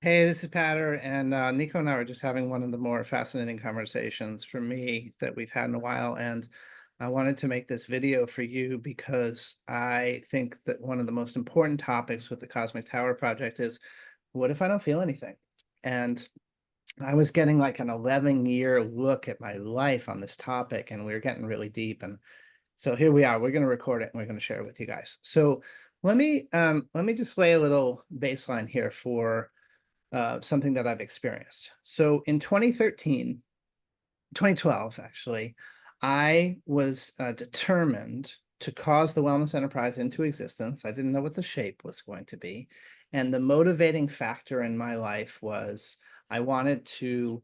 Hey, this is Patter, and Nico and I were just having one of the more fascinating conversations for me that we've had in a while. And I wanted to make this video for you because I think that one of the most important topics with the Cosmic Tower project is, what if I don't feel anything? And I was getting like an 11-year look at my life on this topic, and we were getting really deep. And so here we are. We're going to record it and we're going to share it with you guys. So let me just lay a little baseline here for something that I've experienced. So in 2013, 2012, actually, I was determined to cause the wellness enterprise into existence. I didn't know what the shape was going to be. And the motivating factor in my life was I wanted to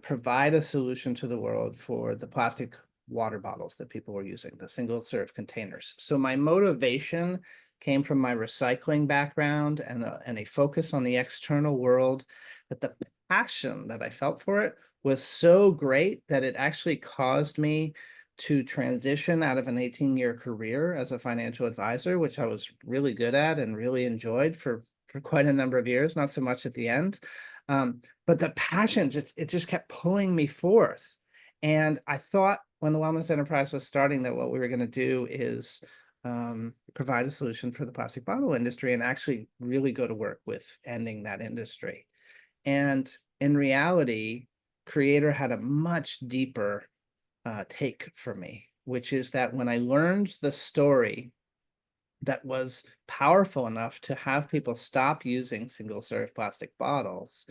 provide a solution to the world for the plastic water bottles that people were using, the single serve containers. So my motivation came from my recycling background and a focus on the external world, but the passion that I felt for it was so great that it actually caused me to transition out of an 18-year career as a financial advisor, which I was really good at and really enjoyed for quite a number of years, not so much at the end. But the passion just kept pulling me forth. And I thought when the Wellness Enterprise was starting that what we were going to do is provide a solution for the plastic bottle industry and actually really go to work with ending that industry. And in reality, Creator had a much deeper take for me, which is that when I learned the story that was powerful enough to have people stop using single serve plastic bottles,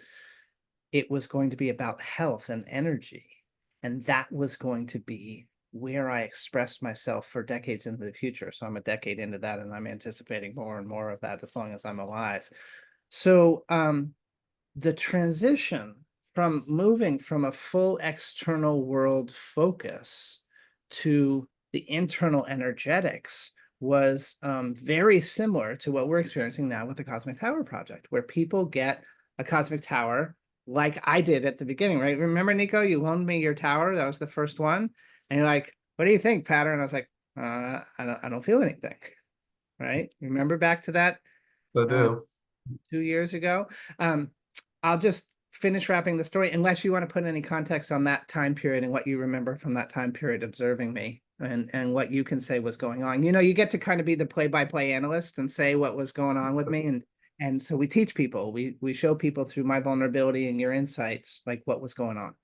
it was going to be about health and energy. And that was going to be where I expressed myself for decades into the future. So I'm a decade into that, and I'm anticipating more and more of that as long as I'm alive. So the transition from moving from a full external world focus to the internal energetics was very similar to what we're experiencing now with the Cosmic Tower project, where people get a Cosmic Tower like I did at the beginning, right? Remember, Nico, you loaned me your tower. That was the first one. And you're like, what do you think, Pattern? I was like, I don't feel anything, right? Remember back to that I uh, do. 2 years ago? Um, I'll just finish wrapping the story unless you want to put any context on that time period and what you remember from that time period observing me and what you can say was going on. You know, you get to kind of be the play-by-play analyst and say what was going on with me. And so we teach people, we show people through my vulnerability and your insights, like what was going on.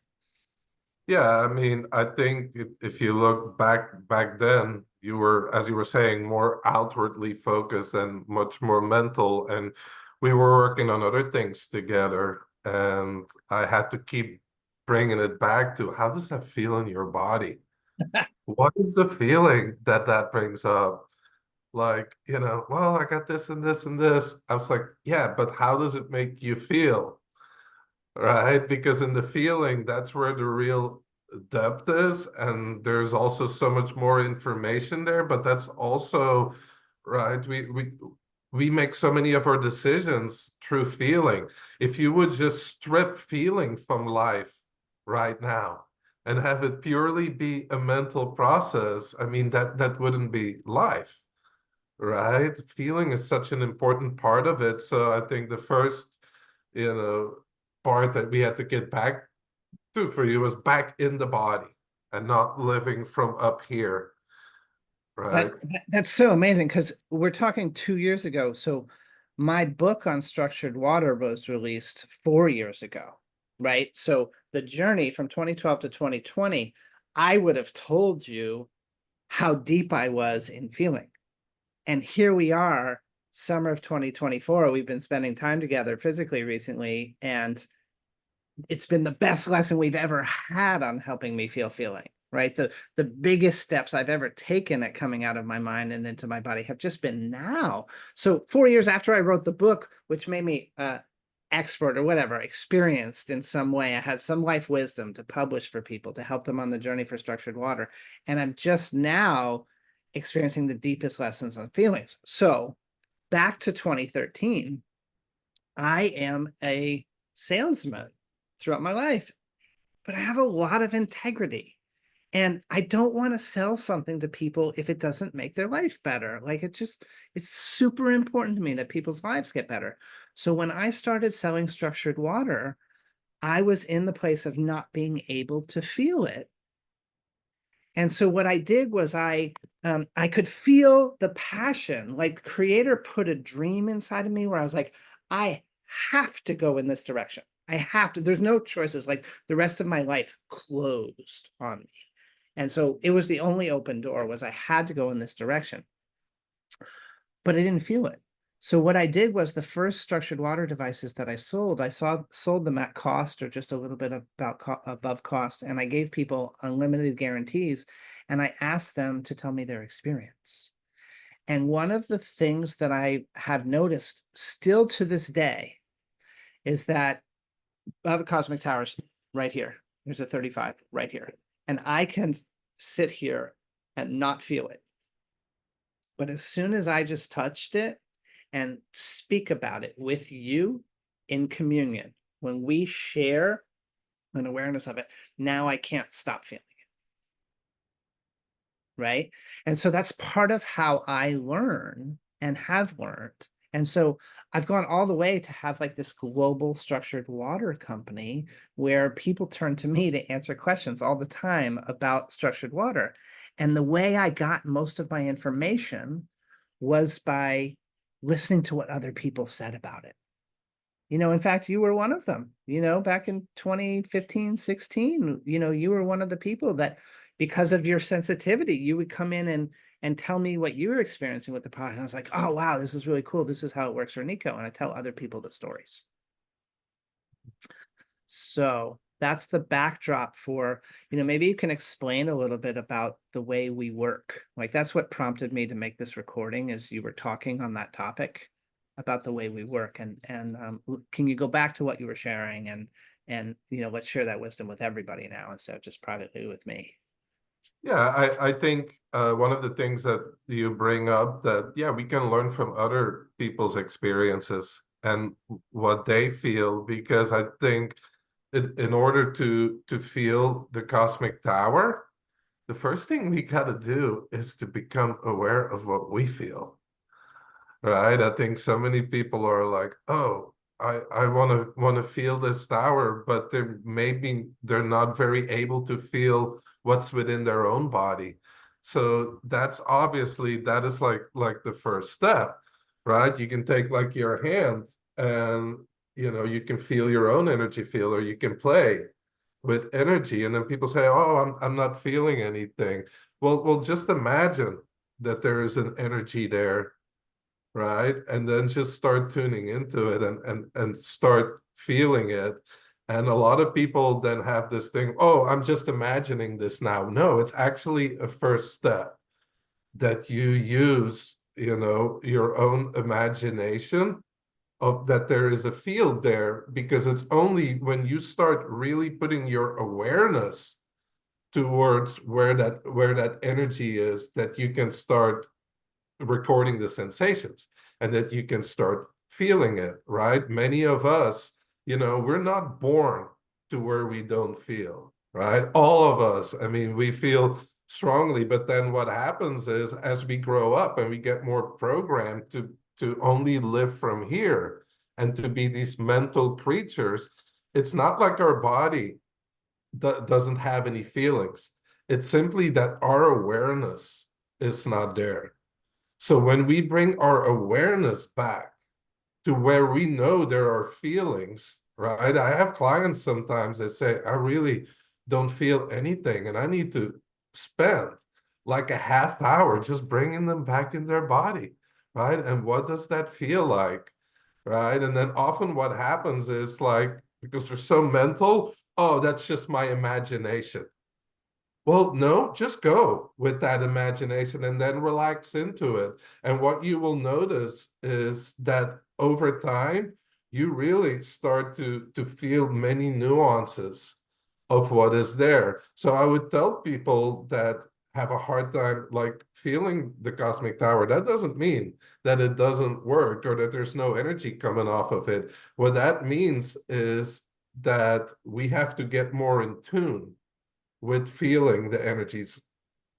Yeah, I mean, I think if you look back then, you were, as you were saying, more outwardly focused and much more mental, and we were working on other things together. And I had to keep bringing it back to how does that feel in your body? What is the feeling that that brings up? Like, well, I got this and this and this. I was like, yeah, but how does it make you feel? Right? Because in the feeling, that's where the real depth is. And there's also so much more information there, but that's also right. We make so many of our decisions through feeling. If you would just strip feeling from life right now and have it purely be a mental process, I mean that wouldn't be life, right? Feeling is such an important part of it. So I think the first, you know, part that we had to get back to for you was back in the body and not living from up here, right? That's so amazing because we're talking 2 years ago. So my book on structured water was released 4 years ago, right? So the journey from 2012 to 2020, I would have told you how deep I was in feeling. And here we are, summer of 2024. We've been spending time together physically recently, and it's been the best lesson we've ever had on helping me feel feeling, right? The biggest steps I've ever taken at coming out of my mind and into my body have just been now. So 4 years after I wrote the book, which made me expert or whatever, experienced in some way, I had some life wisdom to publish for people to help them on the journey for structured water. And I'm just now experiencing the deepest lessons on feelings. So back to 2013, I am a salesman throughout my life, but I have a lot of integrity. And I don't want to sell something to people if it doesn't make their life better. Like it's super important to me that people's lives get better. So when I started selling structured water, I was in the place of not being able to feel it. And so what I did was I could feel the passion, like creator put a dream inside of me where I was like, I have to go in this direction. I have to, there's no choices. Like the rest of my life closed on me. And so it was the only open door was I had to go in this direction, but I didn't feel it. So what I did was the first structured water devices that sold them at cost or just a little bit above cost, and I gave people unlimited guarantees, and I asked them to tell me their experience. And one of the things that I have noticed still to this day is that I have a cosmic towers right here. There's a 35 right here, and I can sit here and not feel it. But as soon as I just touched it and speak about it with you in communion, when we share an awareness of it, now I can't stop feeling it, right? And so that's part of how I learn and have learned. And so I've gone all the way to have like this global structured water company where people turn to me to answer questions all the time about structured water. And the way I got most of my information was by listening to what other people said about it. In fact, you were one of them, back in 2015, 16, you were one of the people that, because of your sensitivity, you would come in and tell me what you were experiencing with the product. And I was like, oh, wow, this is really cool. This is how it works for Nico. And I tell other people the stories. So that's the backdrop for, maybe you can explain a little bit about the way we work. Like that's what prompted me to make this recording is you were talking on that topic about the way we work. And can you go back to what you were sharing and let's share that wisdom with everybody now instead of just privately with me. Yeah, I think one of the things that you bring up that, yeah, we can learn from other people's experiences and what they feel, because I think in order to feel the cosmic tower, the first thing we got to do is to become aware of what we feel, right? I think so many people are like, oh, I want to feel this tower, but they're not very able to feel what's within their own body. So that is like the first step, right? You can take like your hand and you can feel your own energy field, or you can play with energy. And then people say, oh, I'm not feeling anything. Well, just imagine that there is an energy there, right? And then just start tuning into it and start feeling it. And a lot of people then have this thing, oh, I'm just imagining this now. No, it's actually a first step that you use, your own imagination of that there is a field there, because it's only when you start really putting your awareness towards where that energy is that you can start recording the sensations and that you can start feeling it, right? Many of us, we're not born to where we don't feel, right? All of us, I mean, we feel strongly, but then what happens is as we grow up and we get more programmed to only live from here and to be these mental creatures, it's not like our body doesn't have any feelings. It's simply that our awareness is not there. So when we bring our awareness back to where we know there are feelings, right? I have clients sometimes that say, I really don't feel anything, and I need to spend like a half hour just bringing them back in their body, right? And what does that feel like, right? And then often what happens is like, because they're so mental, oh, that's just my imagination. Well, no, just go with that imagination and then relax into it. And what you will notice is that over time, you really start to feel many nuances of what is there. So I would tell people that have a hard time like feeling the cosmic tower. That doesn't mean that it doesn't work or that there's no energy coming off of it. What that means is that we have to get more in tune with feeling the energies.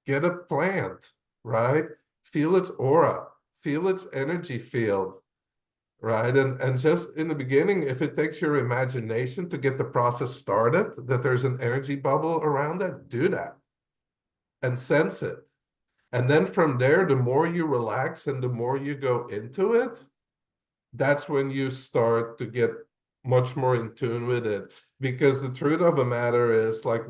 Get a plant, right? Feel its aura, feel its energy field, right? And just in the beginning, if it takes your imagination to get the process started, that there's an energy bubble around it, do that and sense it. And then from there, the more you relax and the more you go into it, that's when you start to get much more in tune with it. Because the truth of the matter is, like,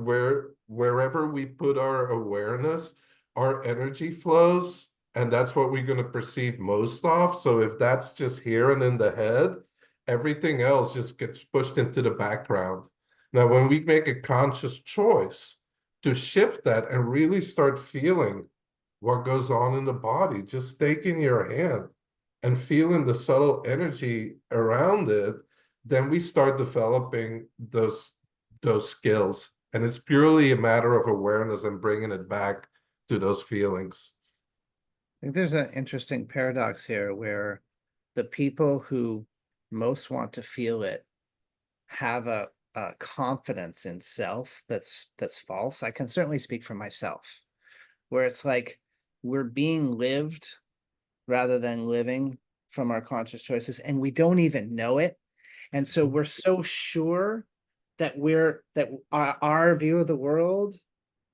wherever we put our awareness, our energy flows, and that's what we're going to perceive most of. So if that's just here and in the head, everything else just gets pushed into the background. Now, when we make a conscious choice to shift that and really start feeling what goes on in the body, just taking your hand and feeling the subtle energy around it, then we start developing those skills. And it's purely a matter of awareness and bringing it back to those feelings. I think there's an interesting paradox here where the people who most want to feel it have a confidence in self that's false. I can certainly speak for myself, where it's like we're being lived rather than living from our conscious choices, and we don't even know it. And so we're so sure that our view of the world,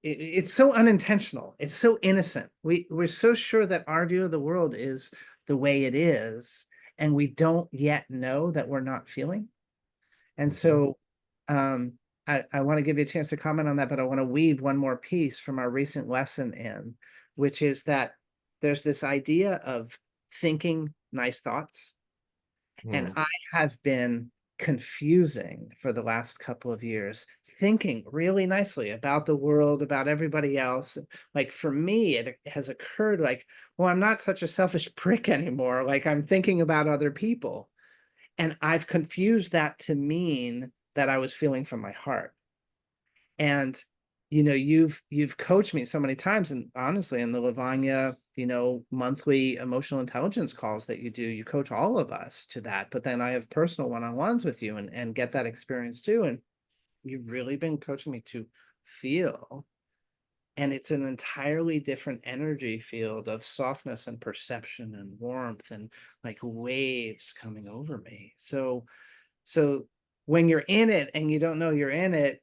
it's so unintentional, it's so innocent. We're so sure that our view of the world is the way it is, and we don't yet know that we're not feeling. And so I want to give you a chance to comment on that, but I want to weave one more piece from our recent lesson in, which is that there's this idea of thinking nice thoughts. And Mm. I have been confusing for the last couple of years, thinking really nicely about the world, about everybody else. Like for me, it has occurred like, well, I'm not such a selfish prick anymore. Like I'm thinking about other people. And I've confused that to mean that I was feeling from my heart. And you've coached me so many times, and honestly, in the Lavanya, monthly emotional intelligence calls that you do, you coach all of us to that. But then I have personal one-on-ones with you and get that experience too. And you've really been coaching me to feel. And it's an entirely different energy field of softness and perception and warmth and like waves coming over me. So when you're in it and you don't know you're in it,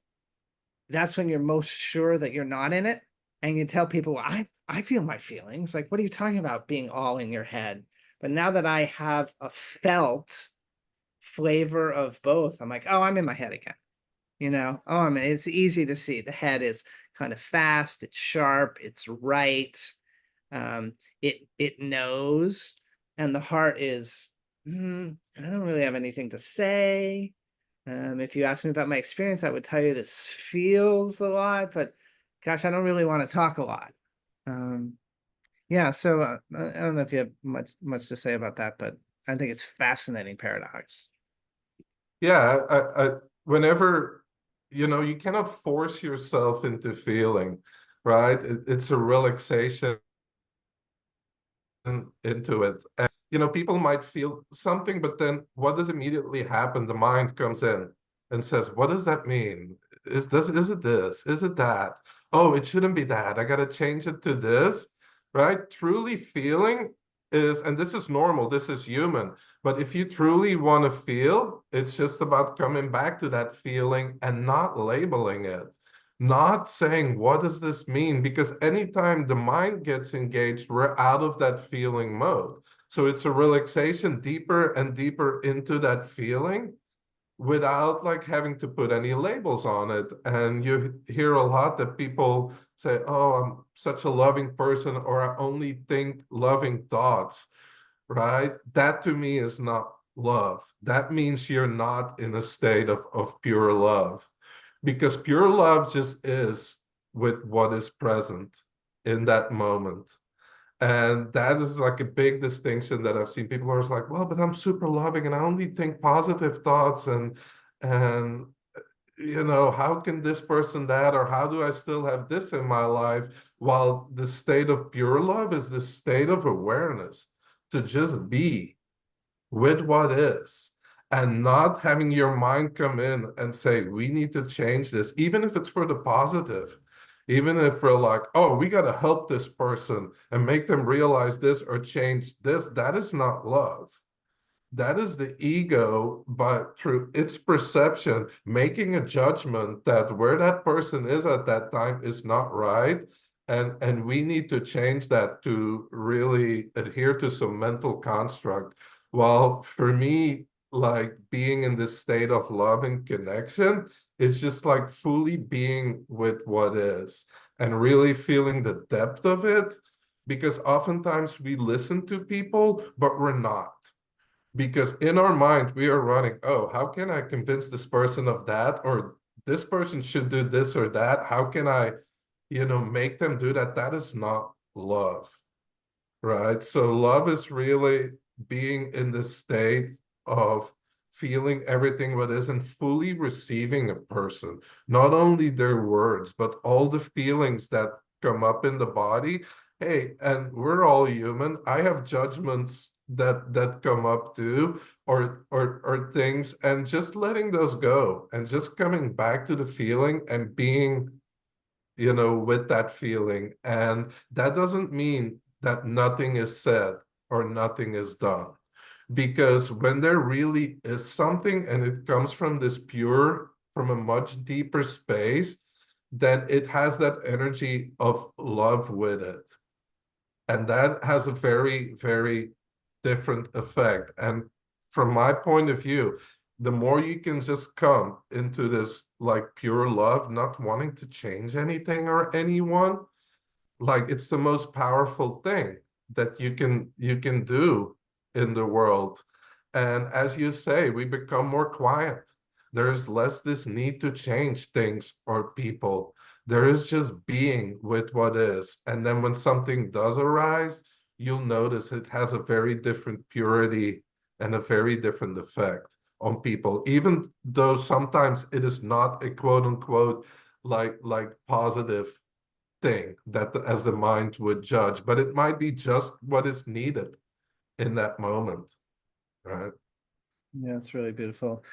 that's when you're most sure that you're not in it. And you tell people, well, I feel my feelings. Like, what are you talking about being all in your head? But now that I have a felt flavor of both, I'm like, oh, I'm in my head again. Oh, I mean, it's easy to see. The head is kind of fast, it's sharp, it's right. It knows, and the heart is, I don't really have anything to say. If you ask me about my experience, I would tell you this feels a lot, but gosh, I don't really want to talk a lot. Yeah, so I don't know if you have much to say about that, but I think it's fascinating paradox. Yeah, whenever, you cannot force yourself into feeling, right? It's a relaxation into it. And, people might feel something, but then what does immediately happen? The mind comes in and says, what does that mean? Is it this? Is it that? Oh, it shouldn't be that. I got to change it to this, right? Truly feeling is, and this is normal, this is human. But if you truly want to feel, it's just about coming back to that feeling and not labeling it, not saying, what does this mean? Because anytime the mind gets engaged, we're out of that feeling mode. So it's a relaxation deeper and deeper into that feeling without like having to put any labels on it. And you hear a lot that people say, oh, I'm such a loving person, or I only think loving thoughts, right? That to me is not love. That means you're not in a state of pure love, because pure love just is with what is present in that moment. And that is like a big distinction that I've seen. People are like, well, but I'm super loving and I only think positive thoughts, and how can this person that, or how do I still have this in my life? While the state of pure love is the state of awareness, to just be with what is, and not having your mind come in and say, we need to change this, even if it's for the positive. Even if we're like, oh, we got to help this person and make them realize this or change this, that is not love. That is the ego, but through its perception, making a judgment that where that person is at that time is not right. And we need to change that to really adhere to some mental construct. While for me, like being in this state of love and connection, it's just like fully being with what is and really feeling the depth of it. Because oftentimes we listen to people, but we're not, because in our mind we are running, oh, how can I convince this person of that, or this person should do this or that, how can I make them do that? That is not love, right? So love is really being in the state of feeling everything what is and fully receiving a person, not only their words but all the feelings that come up in the body. Hey, and we're all human. I have judgments that come up too, or things, and just letting those go and just coming back to the feeling and being with that feeling. And that doesn't mean that nothing is said or nothing is done. Because when there really is something and it comes from this pure, from a much deeper space, then it has that energy of love with it. And that has a very, very different effect. And from my point of view, the more you can just come into this like pure love, not wanting to change anything or anyone, like it's the most powerful thing that you can do in the world. And as you say, we become more quiet. There is less this need to change things or people. There is just being with what is. And then when something does arise, you'll notice it has a very different purity and a very different effect on people, even though sometimes it is not a quote unquote like positive thing that as the mind would judge, but it might be just what is needed in that moment, right? Yeah, it's really beautiful.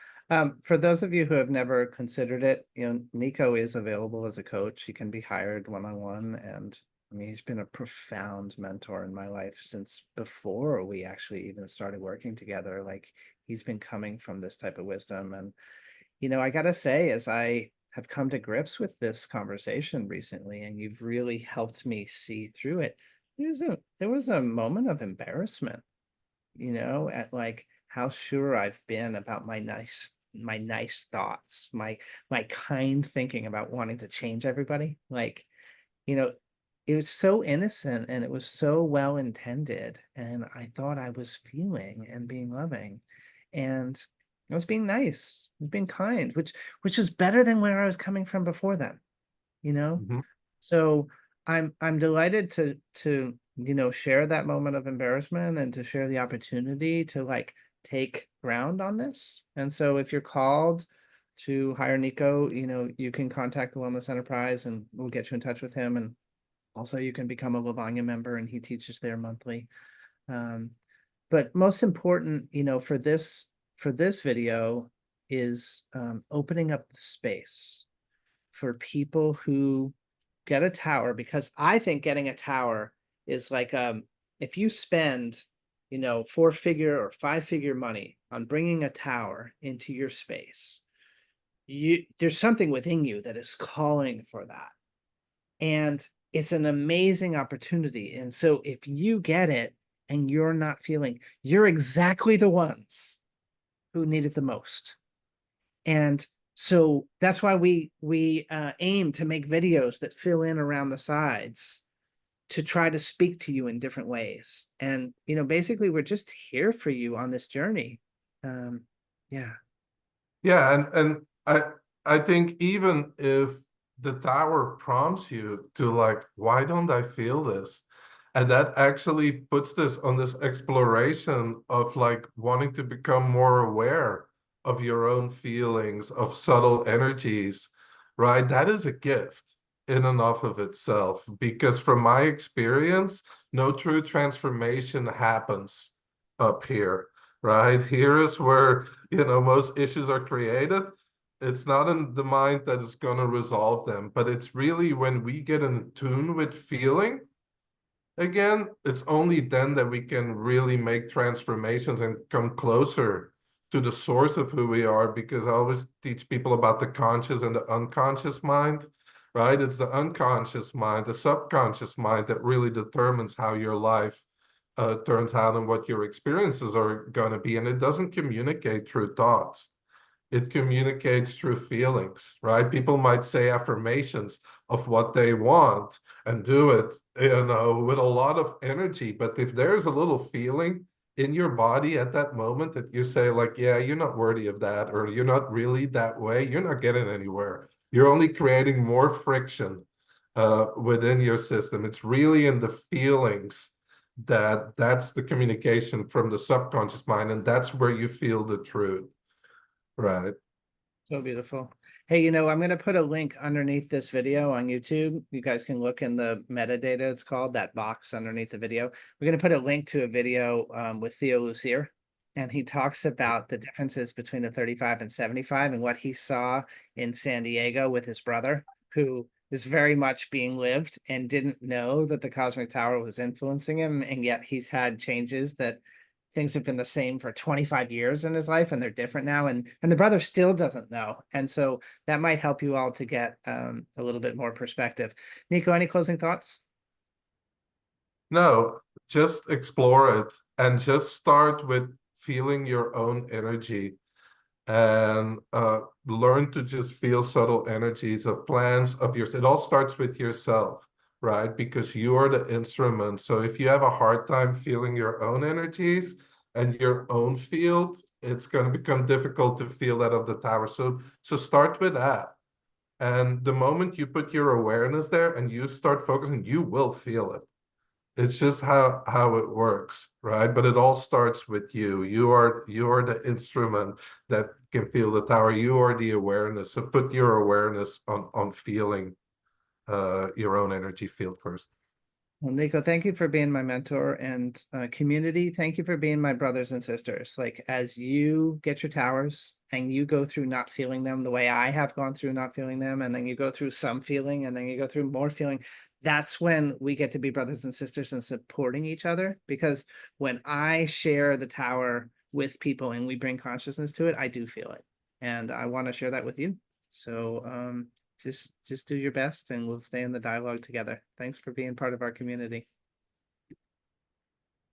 For those of you who have never considered it, Nico is available as a coach. He can be hired one-on-one, and I mean, he's been a profound mentor in my life since before we actually even started working together. Like, he's been coming from this type of wisdom. And, I gotta say, as I have come to grips with this conversation recently, and you've really helped me see through it, there was a moment of embarrassment, at like how sure I've been about my nice thoughts, my kind thinking about wanting to change everybody. Like, you know, it was so innocent and it was so well intended. And I thought I was feeling and being loving. And I was being nice, I was being kind, which is better than where I was coming from before then, you know? Mhm. So I'm delighted to share that moment of embarrassment and to share the opportunity to like take ground on this. And so if you're called to hire Nico, you can contact the Wellness Enterprise and we'll get you in touch with him. And also you can become a Lavanya member and he teaches there monthly. Um, but most important, for this video is opening up the space for people who get a tower, because I think getting a tower is like if you spend four-figure or five-figure money on bringing a tower into your space, there's something within you that is calling for that, and it's an amazing opportunity. And so if you get it and you're not feeling, you're exactly the ones who need it the most. And so that's why we aim to make videos that fill in around the sides to try to speak to you in different ways. And basically we're just here for you on this journey. Um, yeah. Yeah, and I think even if the tower prompts you to like, why don't I feel this? And that actually puts this on this exploration of like wanting to become more aware of your own feelings, of subtle energies, right? That is a gift in and of itself. Because from my experience, no true transformation happens up here, right? Here is where most issues are created. It's not in the mind that is going to resolve them, but it's really when we get in tune with feeling again, it's only then that we can really make transformations and come closer to the source of who we are. Because I always teach people about the conscious and the unconscious mind, right? It's the unconscious mind, the subconscious mind that really determines how your life turns out and what your experiences are going to be. And it doesn't communicate through thoughts. It communicates through feelings, right? People might say affirmations of what they want and do it, with a lot of energy. But if there's a little feeling in your body at that moment that you say, like, yeah, you're not worthy of that, or you're not really that way, you're not getting anywhere. You're only creating more friction within your system. It's really in the feelings that's the communication from the subconscious mind, and that's where you feel the truth. Right. So beautiful. Hey, I'm going to put a link underneath this video on YouTube. You guys can look in the metadata, it's called, that box underneath the video. We're going to put a link to a video with Theo Lucier, and he talks about the differences between the 35 and 75 and what he saw in San Diego with his brother, who is very much being lived and didn't know that the cosmic tower was influencing him. And yet he's had changes that things have been the same for 25 years in his life, and they're different now, and the brother still doesn't know. And so that might help you all to get a little bit more perspective. Nico, any closing thoughts? No, just explore it and just start with feeling your own energy and learn to just feel subtle energies of plans of yours. It all starts with yourself, right? Because you are the instrument. So if you have a hard time feeling your own energies and your own field, it's going to become difficult to feel that of the tower. So start with that. And the moment you put your awareness there and you start focusing, you will feel it. It's just how it works, right? But it all starts with you. You are the instrument that can feel the tower. You are the awareness. So put your awareness on feeling your own energy field first. Well, Nico, thank you for being my mentor, and community, thank you for being my brothers and sisters. Like, as you get your towers and you go through not feeling them the way I have gone through not feeling them, and then you go through some feeling, and then you go through more feeling, that's when we get to be brothers and sisters and supporting each other. Because when I share the tower with people and we bring consciousness to it, I do feel it. And I want to share that with you. So just do your best, and we'll stay in the dialogue together. Thanks for being part of our community.